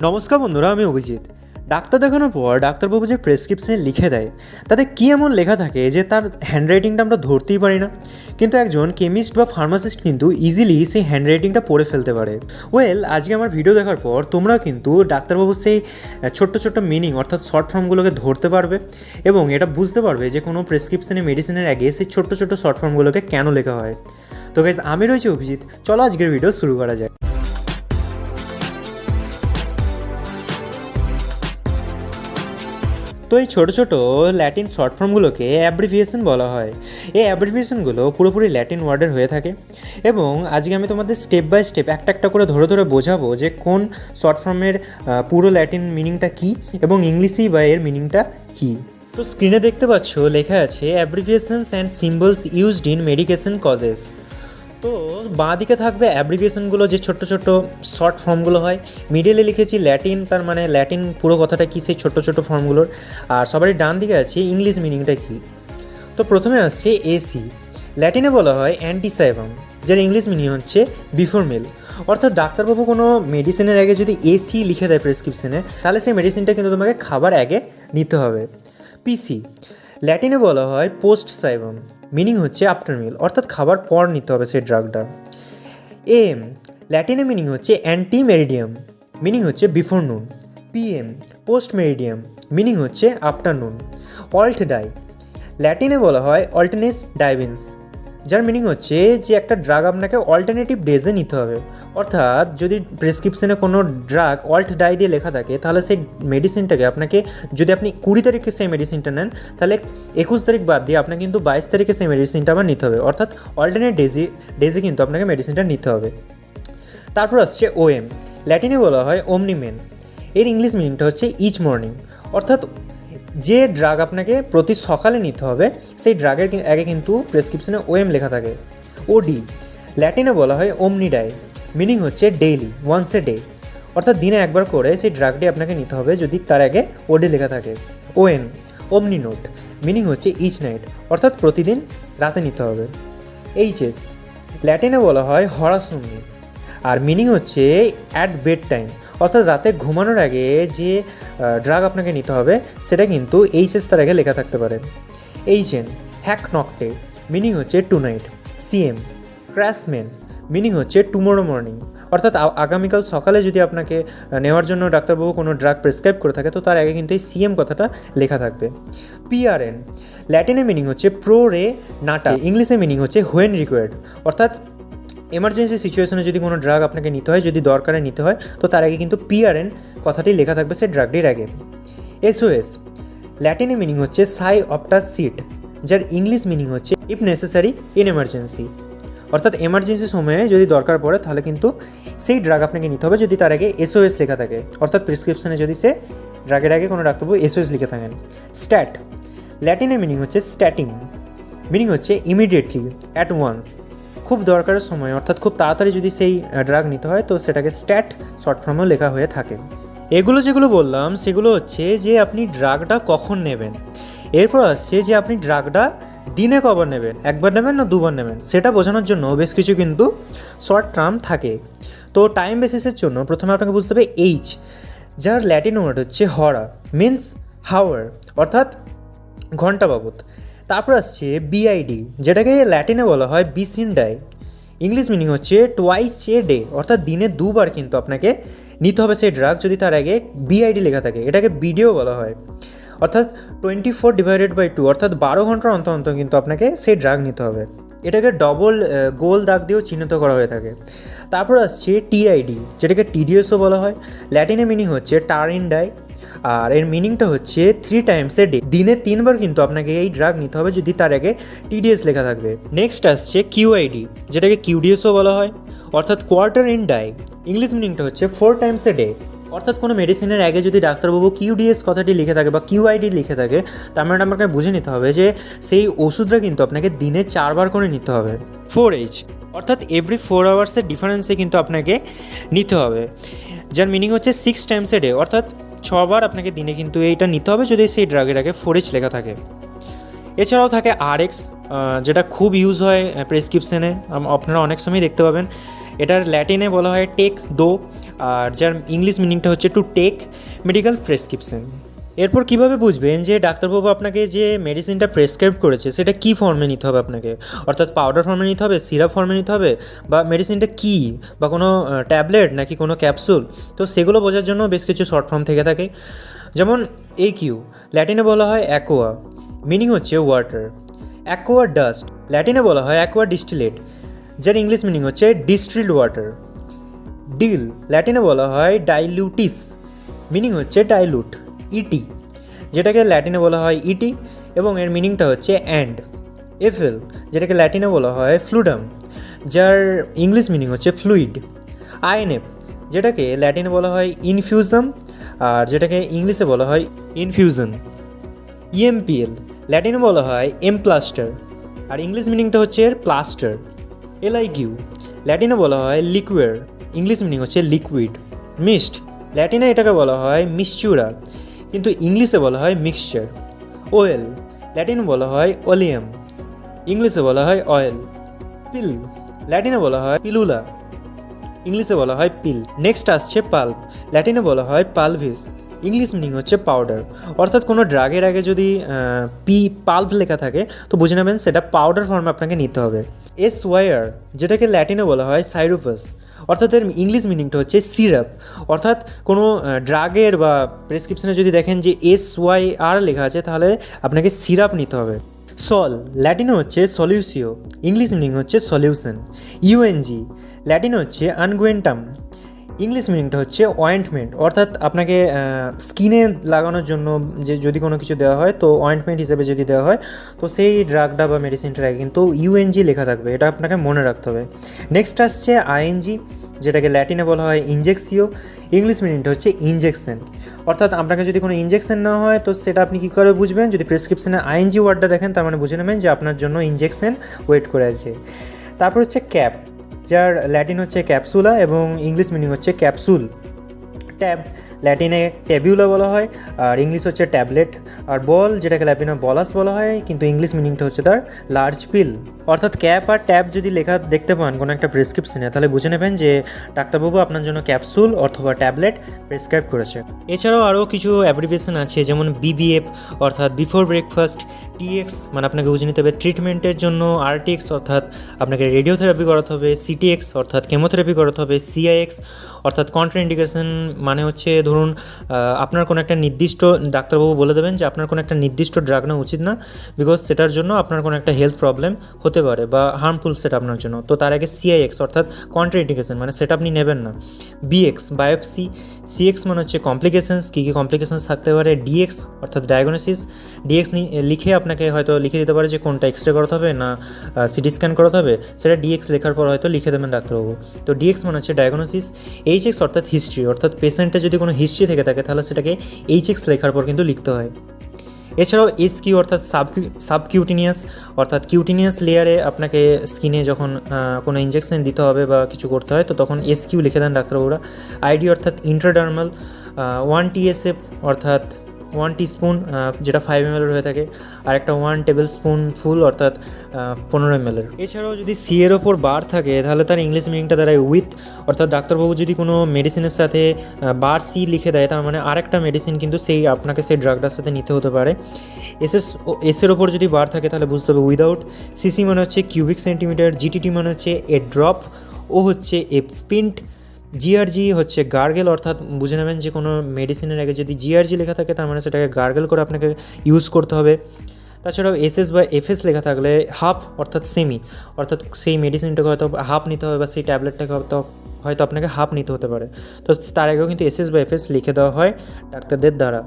নমস্কার বন্ধুরা, আমি অভিজিৎ। ডাক্তার দেখানোর পর ডাক্তারবাবু যে প্রেসক্রিপশনে লিখে দেয় তাতে কী এমন লেখা থাকে যে তার হ্যান্ডরাইটিংটা আমরা ধরতেই পারি না, কিন্তু একজন কেমিস্ট বা ফার্মাসিস্ট কিন্তু ইজিলি সেই হ্যান্ডরাইটিংটা পড়ে ফেলতে পারে। আজকে আমার ভিডিও দেখার পর তোমরা কিন্তু ডাক্তারবাবুর সেই ছোট্ট ছোট্ট মিনিং অর্থাৎ শর্ট ফর্মগুলোকে ধরতে পারবে এবং এটা বুঝতে পারবে যে কোনো প্রেসক্রিপশনে মেডিসিনের আগে সেই ছোট্ট ছোট্ট শর্ট ফর্মগুলোকে কেন লেখা হয়। তো গাইস, আমি রয়েছি অভিজিৎ, চলো আজকের ভিডিও শুরু করা যায়। তো এই ছোটো ছোটো ল্যাটিন শর্ট ফর্মগুলোকে অ্যাব্রিভিয়েশন বলা হয়। এই অ্যাব্রিভিয়েশনগুলো পুরোপুরি ল্যাটিন ওয়ার্ডের হয়ে থাকে এবং আজকে আমি তোমাদের স্টেপ বাই স্টেপ একটা করে ধরে ধরে বোঝাবো যে কোন শর্ট ফর্মের পুরো ল্যাটিন মিনিংটা কী এবং ইংলিশই বা এর মিনিংটা কী। তো স্ক্রিনে দেখতে পাচ্ছ লেখা আছে abbreviations and symbols used in medication causes. তো বাঁ দিকে থাকবে অ্যাব্রিভিয়েশনগুলো, যে ছোট্ট ছোট্ট শর্ট ফর্মগুলো হয়। মিডিলে লিখেছি ল্যাটিন, তার মানে ল্যাটিন পুরো কথাটা কী সেই ছোট্ট ছোট্ট ফর্মগুলোর। আর সবারই ডান দিকে আছে ইংলিশ মিনিংটা কী। তো প্রথমে আসছে এসি। ল্যাটিনে বলা হয় অ্যান্টিসাইভাম, যার ইংলিশ মিনিং হচ্ছে বিফোর মিল। অর্থাৎ ডাক্তারবাবু কোনো মেডিসিনের আগে যদি এসি লিখে দেয় প্রেসক্রিপশনে, তাহলে সেই মেডিসিনটা কিন্তু তোমাকে খাবার আগে নিতে হবে। পিসি ল্যাটিনে বলা হয় পোস্ট সাইভাম, মিনিং হচ্ছে আফটার মিল, অর্থাৎ খাবার পর নিতে হবে সেই ড্রাগটা। এম ল্যাটিনে মিনিং হচ্ছে অ্যান্টি মেরিডিয়াম, মিনিং হচ্ছে বিফোর নুন। পিএম পোস্ট মেরিডিয়াম, মিনিং হচ্ছে আফটার নুন। অল্ট ডাই ল্যাটিনে বলা হয় অল্টারনেস ডাইভিন্স, যার মিনিং হচ্ছে যে একটা ড্রাগ আপনাকে অল্টারনেটিভ ডেজে নিতে হবে। অর্থাৎ যদি প্রেসক্রিপশনে কোনো ড্রাগ অল্ট ডাই দিয়ে লেখা থাকে, তাহলে সেই মেডিসিনটাকে আপনাকে, যদি আপনি 20 তারিখে সেই মেডিসিনটা নেন, তাহলে 21 তারিখ বাদ দিয়ে আপনাকে কিন্তু 22 তারিখে সেই মেডিসিনটা আবার নিতে হবে। অর্থাৎ অল্টারনেট ডেজে কিন্তু আপনাকে মেডিসিনটা নিতে হবে। তারপর আসছে ওএম। ল্যাটিনে বলা হয় ওমনিমেন, এর ইংলিশ মিনিংটা হচ্ছে ইচ মর্নিং। অর্থাৎ যে ড্রাগ আপনাকে প্রতি সকালে নিতে হবে, সেই ড্রাগের আগে কিন্তু প্রেসক্রিপশনে ওএম লেখা থাকে। ওডি ল্যাটিনে বলা হয় ওমনিডাই, মিনিং হচ্ছে ডেইলি, ওয়ান্স এ ডে। অর্থাৎ দিনে একবার করে সেই ড্রাগটি আপনাকে নিতে হবে যদি তার আগে ওডি লেখা থাকে। ওএন ওমনি নোট, মিনিং হচ্ছে ইচ নাইট, অর্থাৎ প্রতিদিন রাতে নিতে হবে। এইচএস ল্যাটিনে বলা হয় হরাসোমনি, আর মিনিং হচ্ছে অ্যাট বেড টাইম, অর্থাৎ রাতে ঘুমানোর আগে যে ড্রাগ আপনাকে নিতে হবে সেটা কিন্তু এইচএস তার আগে লেখা থাকতে পারে। এইচএন হ্যাক নকটে, মিনিং হচ্ছে টু নাইট। সিএম ক্র্যাশম্যান, মিনিং হচ্ছে টুমোরো মর্নিং, অর্থাৎ আগামীকাল সকালে যদি আপনাকে নেওয়ার জন্য ডাক্তারবাবু কোনো ড্রাগ প্রেসক্রাইব করে থাকে, তো তার আগে কিন্তু এই সিএম কথাটা লেখা থাকবে। পিআরএন ল্যাটিনে মিনিং হচ্ছে প্রো রে নাটা, ইংলিশে মিনিং হচ্ছে হোয়েন রিকোয়ার্ড, অর্থাৎ এমার্জেন্সি সিচুয়েশনে যদি কোনো ড্রাগ আপনাকে নিতে হয়, যদি দরকারে নিতে হয়, তো তার আগে কিন্তু পিআরএন কথাটি লেখা থাকবে সেই ড্রাগটির আগে। এসওএস ল্যাটিনে মিনিং হচ্ছে সাই অপটা সিট, যার ইংলিশ মিনিং হচ্ছে ইফ নেসেসারি ইন এমার্জেন্সি, অর্থাৎ এমার্জেন্সি সময়ে যদি দরকার পড়ে তাহলে কিন্তু সেই ড্রাগ আপনাকে নিতে হবে যদি তার আগে এসওএস লেখা থাকে, অর্থাৎ প্রেসক্রিপশনে যদি সে ড্রাগের আগে কোনো ডাক্তারবাবু এসওএস লিখে থাকেন। স্ট্যাট ল্যাটিনে মিনিং হচ্ছে স্ট্যাটিং, মিনিং হচ্ছে ইমিডিয়েটলি, অ্যাট ওয়ান্স, খুব দরকারের সময়, অর্থাৎ খুব তাড়াতাড়ি যদি সেই ড্রাগ নিতে হয়, তো সেটাকে স্ট্যাট শর্ট ফর্মেও লেখা হয়ে থাকে। এগুলো যেগুলো বললাম সেগুলো হচ্ছে যে আপনি ড্রাগটা কখন নেবেন। এরপর আসছে যে আপনি ড্রাগটা দিনে কবার নেবেন, একবার নেবেন না দুবার নেবেন, সেটা বোঝানোর জন্য বেশ কিছু কিন্তু শর্ট টার্ম থাকে। তো টাইম বেসিসের জন্য প্রথমে আপনাকে বুঝতে হবে এইচ, যার ল্যাটিন ওয়ার্ড হচ্ছে হরা, মিন্স হাওয়ার, অর্থাৎ ঘন্টা বাবদ। তারপর আসছে b.i.d, যেটাকে ল্যাটিনে বলা হয় বিসিন ডাই, ইংলিশ মিনিং হচ্ছে টোয়াইস এ ডে, অর্থাৎ দিনে দুবার কিন্তু আপনাকে নিতে হবে সেই ড্রাগ যদি তার আগে b.i.d লেখা থাকে। এটাকে বিডিও বলা হয়, অর্থাৎ 24/2, অর্থাৎ 12 ঘন্টার অন্তর অন্তর কিন্তু আপনাকে সেই ড্রাগ নিতে হবে। এটাকে ডবল গোল দাগ দিয়েও চিহ্নিত করা হয়ে থাকে। তারপর আসছে T.i.d, যেটাকে টিডিএসও বলা হয়। ল্যাটিনে মিনিং হচ্ছে টার ইন ডাই, আর এর মিনিংটা হচ্ছে 3 টাইমস এ ডে, দিনে 3 বার কিন্তু আপনাকে এই ড্রাগ নিতে হবে যদি তার আগে টিডিএস লেখা থাকবে। নেক্সট আসছে QID, যেটাকে কিউডিএসও বলা হয়, অর্থাৎ কোয়ার্টার ইন ডাই, ইংলিশ মিনিংটা হচ্ছে 4 টাইমস এ ডে। অর্থাৎ কোনো মেডিসিনের আগে যদি ডাক্তারবাবু কিউডিএস কথাটি লিখে থাকে বা QID লিখে থাকে, তার মানে আপনাকে বুঝে নিতে হবে যে সেই ওষুধটা কিন্তু আপনাকে দিনে 4 বার করে নিতে হবে। 4H, অর্থাৎ এভরি 4 আওয়ার্সের ডিফারেন্সে কিন্তু আপনাকে নিতে হবে, যার মিনিং হচ্ছে 6 টাইমস এ ডে, অর্থাৎ 6 বার আপনাকে দিনে কিন্তু এইটা নিতে হবে যদি সেই ড্রাগের আগে 4H লেখা থাকে। এছাড়াও থাকে RX, যেটা খুব ইউজ হয় প্রেসক্রিপশনে, আপনারা অনেক সময় দেখতে পাবেন। এটার ল্যাটিনে বলা হয় টেক দো, আর যার ইংলিশ মিনিংটা হচ্ছে টু টেক মেডিকেল প্রেসক্রিপশন। এরপর কীভাবে বুঝবেন যে ডাক্তারবাবু আপনাকে যে মেডিসিনটা প্রেসক্রাইব করেছে সেটা কী ফর্মে নিতে হবে আপনাকে, অর্থাৎ পাউডার ফর্মে নিতে হবে, সিরাপ ফর্মে নিতে হবে, বা মেডিসিনটা কী, বা কোনো ট্যাবলেট নাকি কোনো ক্যাপসুল। তো সেগুলো বোঝার জন্য বেশ কিছু শর্ট ফর্ম থেকে থাকে, যেমন AQ ল্যাটিনে বলা হয় অ্যাকোয়া, মিনিং হচ্ছে ওয়াটার। অ্যাকোয়া ডাস্ট ল্যাটিনে বলা হয় অ্যাকোয়া ডিস্টিলেট, যার ইংলিশ মিনিং হচ্ছে ডিস্টিলড ওয়াটার। ডিল ল্যাটিনে বলা হয় ডাইলিউটিস, মিনিং হচ্ছে ডাইলুট। ইটি যেটাকে ল্যাটিনে বলা হয় ইটি এবং এর মিনিংটা হচ্ছে অ্যান্ড। এফএল যেটাকে ল্যাটিনে বলা হয় ফ্লুডাম, যার ইংলিশ মিনিং হচ্ছে ফ্লুইড। আইএনএফ যেটাকে ল্যাটিনে বলা হয় ইনফিউজাম আর যেটাকে ইংলিশে বলা হয় ইনফিউশন। ইএমপিএল ল্যাটিনে বলা হয় এমপ্লাস্টার আর ইংলিশ মিনিংটা হচ্ছে এর প্লাস্টার। LIQ ল্যাটিনে বলা হয় লিকুয়ার, ইংলিশ মিনিং হচ্ছে লিকুইড। মিস্ট ল্যাটিনে এটাকে বলা হয় মিক্সচুরা কিন্তু ইংলিশে বলা হয় মিক্সচার। ওয়েল ল্যাটিনে বলা হয় ওলিয়াম, ইংলিশে বলা হয় অয়েল। পিল ল্যাটিনে বলা হয় পিলুলা, ইংলিশে বলা হয় পিল। নেক্সট আসছে পাল্প ল্যাটিনে বলা হয় পালভিস, ইংলিশ মিনিং হচ্ছে পাউডার। অর্থাৎ কোনো ড্রাগের আগে যদি পাল্প লেখা থাকে তো বুঝে নেবেন সেটা পাউডার ফর্মে আপনাকে নিতে হবে। SYR যেটাকে ল্যাটিনে বলা হয় সাইরোপাস, অর্থাৎ এর ইংলিশ মিনিংটা হচ্ছে সিরাপ। অর্থাৎ কোনো ড্রাগের বা প্রেসক্রিপশনে যদি দেখেন যে SYR লেখা আছে তাহলে আপনাকে সিরাপ নিতে হবে। সল ল্যাটিনে হচ্ছে সলিউসিও, ইংলিশ মিনিং হচ্ছে সলিউশন। UNG ল্যাটিনে হচ্ছে আনগুয়েন্টাম, ইংলিশ মিনিংটা হচ্ছে অয়েন্টমেন্ট। অর্থাৎ আপনাকে স্কিনে লাগানোর জন্য যে যদি কোনো কিছু দেওয়া হয় তো অয়েন্টমেন্ট হিসেবে যদি দেওয়া হয় তো সেই ড্রাগটা বা মেডিসিনটার আগে কিন্তু UNG লেখা থাকবে, এটা আপনাকে মনে রাখতে হবে। নেক্সট আসছে ING যেটাকে ল্যাটিনে বলা হয় ইনজেকসিও, ইংলিশ মিনিংটা হচ্ছে ইনজেকশন। অর্থাৎ আপনাকে যদি কোনো ইনজেকশন নেওয়া হয় তো সেটা আপনি কী করে বুঝবেন, যদি প্রেসক্রিপশনে ING ওয়ার্ডটা দেখেন তার মানে বুঝে নেবেন যে আপনার জন্য ইনজেকশন ওয়েট করে আছে। তারপর হচ্ছে ক্যাপ, যার ল্যাটিন হচ্ছে ক্যাপসুলা এবং ইংলিশ মিনিং হচ্ছে ক্যাপসুল। ট্যাব ল্যাটিনে ট্যাবিউলা বলা হয় আর ইংলিশ হচ্ছে ট্যাবলেট। আর বল যেটাকে ল্যাটিনে বলাস বলা হয় কিন্তু ইংলিশ মিনিংটা হচ্ছে তার লার্জ পিল। অর্থাৎ ক্যাপ আর ট্যাব যদি লেখা দেখতে পান কোনো একটা প্রেসক্রিপশনে তাহলে বুঝে নেবেন যে ডাক্তারবাবু আপনার জন্য ক্যাপসুল অথবা ট্যাবলেট প্রেসক্রাইব করেছে। এছাড়াও আরও কিছু অ্যাব্রিভিয়েশন আছে, যেমন BBF অর্থাৎ বিফোর ব্রেকফাস্ট, TX মানে আপনাকে বুঝে নিতে হবে ট্রিটমেন্টের জন্য, RTX অর্থাৎ আপনাকে রেডিওথেরাপি করাতে হবে, CTX অর্থাৎ কেমোথেরাপি করাতে হবে, CIX অর্থাৎ কন্ট্রাইন্ডিকেশন মানে হচ্ছে ধরুন আপনার কোনো একটা নির্দিষ্ট ডাক্তারবাবু বলে দেবেন যে আপনার কোনো একটা নির্দিষ্ট ড্রাগ নেওয়া উচিত না বিকজ সেটার জন্য আপনার কোনো একটা হেলথ প্রবলেম হতে পারে বা হার্মফুল সেটা আপনার জন্য। তো তার আগে CIX অর্থাৎ কন্ট্রাইন্ডিকেশন মানে সেটা আপনি নেবেন না। BX বায়োপসি, CX মানে হচ্ছে কমপ্লিকেশনস, কী কী কমপ্লিকেশনস থাকতে পারে। DX অর্থাৎ ডায়াগনোসিস, DX লিখে আপনাকে হয়তো লিখে দিতে পারে যে কোনটা এক্সরে করাতে হবে না CT স্ক্যান করাতে হবে, সেটা DX লেখার পর হয়তো লিখে দেবেন ডাক্তারবাবু। তো DX মানে হচ্ছে ডায়াগনোসিস। HX অর্থাৎ হিস্ট্রি, অর্থাৎ পেশেন্টের যদি কোনো হিস্ট্রি থেকে থাকে তাহলে সেটাকে HX লেখার পর কিন্তু লিখতে হয়। এছাড়াও SQ অর্থাৎ সাবকিউটিনিয়াস অর্থাৎ কিউটিনিয়াস লেয়ারে আপনাকে স্কিনে যখন কোনো ইঞ্জেকশন দিতে হবে বা কিছু করতে হয় তো তখন SQ লিখে দেন ডাক্তারবাবুরা। ID অর্থাৎ ইন্ট্রাডার্মাল। 1 TSF অর্থাৎ 1 টিস্পুন যেটা 5 ml হয়ে থাকে, আর একটা 1 টেবিল স্পুন ফুল অর্থাৎ 15 ml। এছাড়াও যদি C এর ওপর বার থাকে তাহলে তার ইংলিশ মিনিংটা দাঁড়ায় উইথ, অর্থাৎ ডাক্তারবাবু যদি কোনো মেডিসিনের সাথে বার C লিখে দেয় তার মানে আরেকটা মেডিসিন কিন্তু আপনাকে সেই ড্রাগটার সাথে নিতে হতে পারে। S এর ওপর যদি বার থাকে তাহলে বুঝতে হবে উইদাউট। CC মানে হচ্ছে কিউবিক সেন্টিমিটার, GTT মানে হচ্ছে এ ড্রপ, ও হচ্ছে এ পিন্ট, GRG হচ্ছে গার্গেল, অর্থাৎ বুঝে নেবেন যে কোনো মেডিসিনের আগে যদি GRG লেখা থাকে তার মানে সেটাকে গার্গেল করে আপনাকে ইউজ করতে হবে। তাছাড়াও SS বা FS লেখা থাকলে হাফ অর্থাৎ সেমি, অর্থাৎ সেই মেডিসিনটাকে হয়তো হাফ নিতে হবে বা সেই ট্যাবলেটটাকে হয়তো আপনাকে হাফ নিতে হতে পারে, তো তার আগেও কিন্তু SS বা FS লিখে দেওয়া হয় ডাক্তারদের দ্বারা।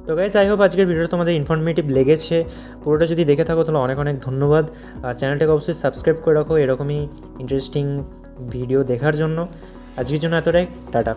তো গাইস, আই হোপ আজকের ভিডিওটা তোমাদের ইনফরমেটিভ লেগেছে। পুরোটা যদি দেখে থাকো তাহলে অনেক অনেক ধন্যবাদ। আর চ্যানেলটাকে অবশ্যই সাবস্ক্রাইব করে রাখো এরকমই ইন্টারেস্টিং ভিডিও দেখার জন্য। আজকের জন্য এতটাই, টাটা।